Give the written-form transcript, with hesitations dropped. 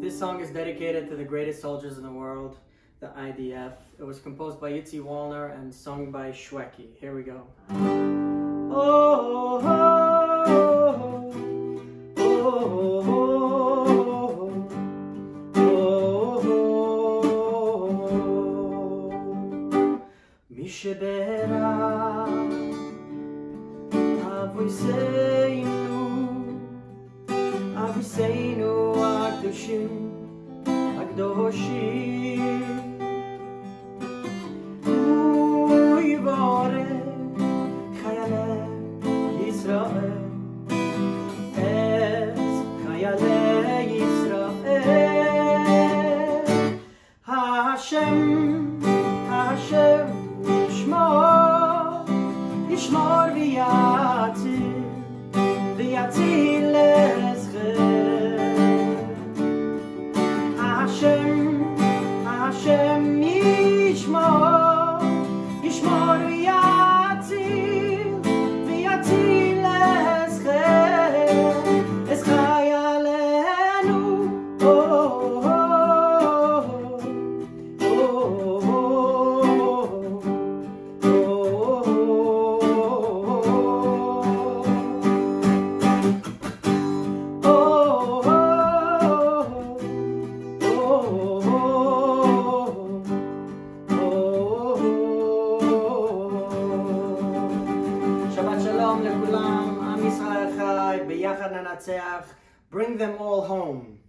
This song is dedicated to the greatest soldiers in the world, the IDF. It was composed by Yitzhak and sung by Shweki. Here we go. Oh, oh, oh, oh, oh, Sheberach, אבותנו הקדושים, הקדושים, ויברך חיילי ישראל, את חיילי ישראל. השם ישמר, ישמר ויציל, ויציל השם ישמר, ישמר ויציל, ויציל את חיילנו. שלום לכולם, עם ישראל חי, ביחד ננצח. Bring them all home.